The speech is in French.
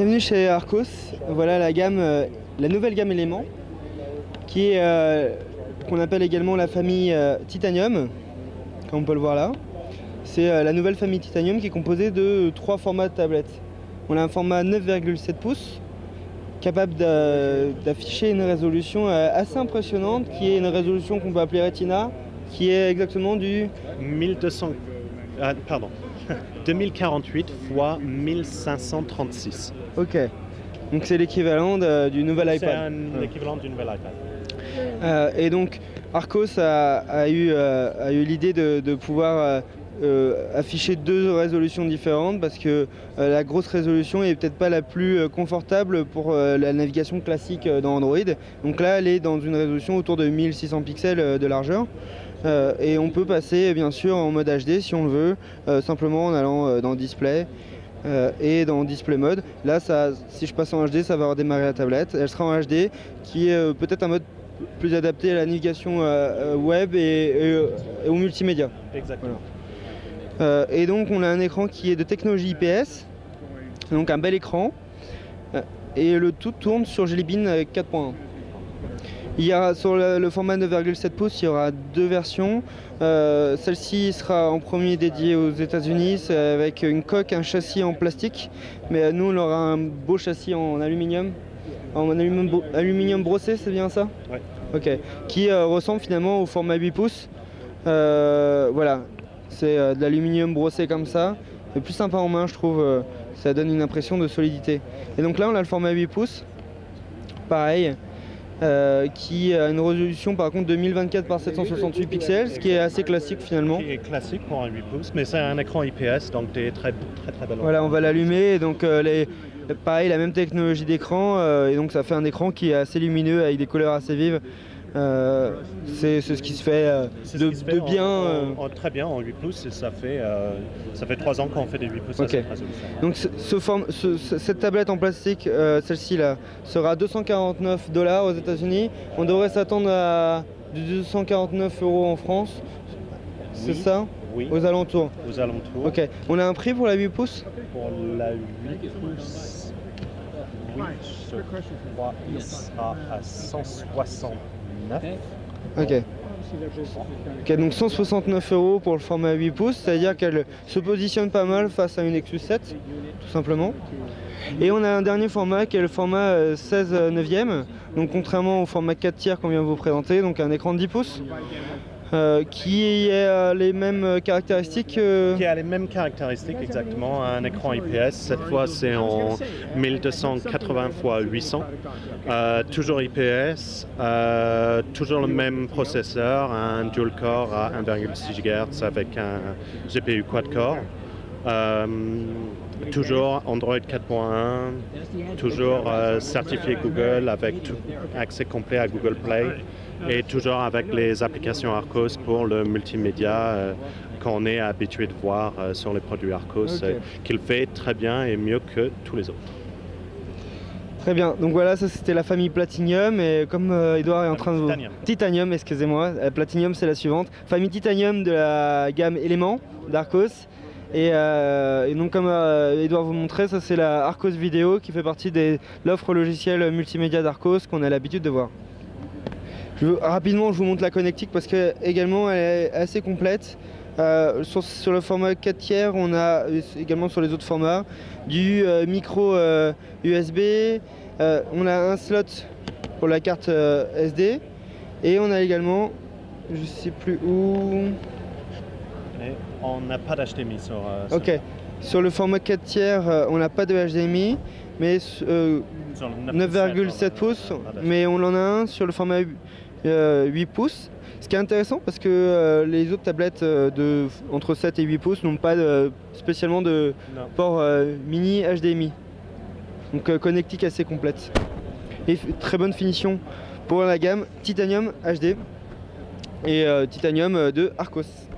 Bienvenue chez Arcos. Voilà la gamme, la nouvelle gamme Element, qui est qu'on appelle également la famille Titanium, comme on peut le voir là. C'est la nouvelle famille Titanium qui est composée de 3 formats de tablettes. On a un format 9,7 pouces, capable d'afficher une résolution assez impressionnante, qui est une résolution qu'on peut appeler Retina, qui est exactement du 2048 x 1536. Ok, donc c'est l'équivalent du nouvel iPad. C'est l'équivalent du nouvel iPad. Et donc Arcos a eu l'idée de pouvoir afficher 2 résolutions différentes, parce que la grosse résolution est peut-être pas la plus confortable pour la navigation classique dans Android. Donc là elle est dans une résolution autour de 1600 pixels de largeur. Et on peut passer bien sûr en mode HD si on le veut, simplement en allant dans Display et dans Display Mode. Là, si je passe en HD, ça va redémarrer la tablette. Elle sera en HD, qui est peut-être un mode plus adapté à la navigation web et au multimédia. Exactement. Voilà. Et donc on a un écran qui est de technologie IPS, donc un bel écran, et le tout tourne sur Jelly Bean 4.1. Il y aura sur le format 9,7 pouces, il y aura 2 versions. Celle-ci sera en premier dédiée aux États-Unis, avec une coque, un châssis en plastique. Mais nous, on aura un beau châssis en aluminium. Aluminium brossé, c'est bien ça? Oui. Ok. Qui ressemble finalement au format 8 pouces. Voilà, c'est de l'aluminium brossé comme ça. C'est plus sympa en main, je trouve. Ça donne une impression de solidité. Et donc là, on a le format 8 pouces. Pareil. Qui a une résolution par contre de 1024 par 768 pixels, ce qui est assez classique finalement. Qui est classique pour un 8 pouces, mais c'est un écran IPS, donc des très belles. Voilà, on va l'allumer, donc pareil, la même technologie d'écran, et donc ça fait un écran qui est assez lumineux avec des couleurs assez vives. C'est ce qui se fait de bien. Très bien en 8 pouces, et ça fait 3 ans qu'on fait des 8 pouces. Okay. Donc cette tablette en plastique, celle-ci là, sera $249 aux États-Unis. On devrait s'attendre à 249 € en France. C'est ça? Oui. Aux alentours. Aux alentours. Ok. On a un prix pour la 8 pouces? Pour la 8 pouces, oui, je crois qu'il sera à 169. Ok. Ok, donc 169 € pour le format 8 pouces, c'est-à-dire qu'elle se positionne pas mal face à une Nexus 7, tout simplement. Et on a un dernier format qui est le format 16 neuvième, donc contrairement au format 4 tiers qu'on vient de vous présenter, donc un écran de 10 pouces. Qui a les mêmes caractéristiques Qui a les mêmes caractéristiques, exactement. Un écran IPS, cette fois c'est en 1280 x 800. Toujours IPS, toujours le même processeur, un dual-core à 1,6 GHz avec un GPU quad-core. Toujours Android 4.1, toujours certifié Google avec accès complet à Google Play, et toujours avec les applications Arcos pour le multimédia qu'on est habitué de voir sur les produits Arcos, qu'il fait très bien et mieux que tous les autres. Très bien, donc voilà, ça c'était la famille Platinum, et comme Edouard est en train de vous... Titanium, excusez-moi, Platinum c'est la suivante. Famille Titanium de la gamme Element d'Arcos. Et donc comme Edouard vous montrait, ça c'est la Arcos Vidéo qui fait partie de l'offre logicielle multimédia d'Arcos qu'on a l'habitude de voir. Rapidement je vous montre la connectique parce que également elle est assez complète. Sur le format 4 tiers, on a également sur les autres formats du micro USB, on a un slot pour la carte SD, et on a également, je sais plus où... Et on n'a pas d'HDMI sur... Ok, sur le format 4 tiers, on n'a pas de HDMI, mais 9,7 pouces, mais on en a un sur le format 8 pouces. Ce qui est intéressant parce que les autres tablettes entre 7 et 8 pouces n'ont pas spécialement de port mini HDMI. Donc connectique assez complète. Et très bonne finition pour la gamme Titanium HD et Titanium de Arcos.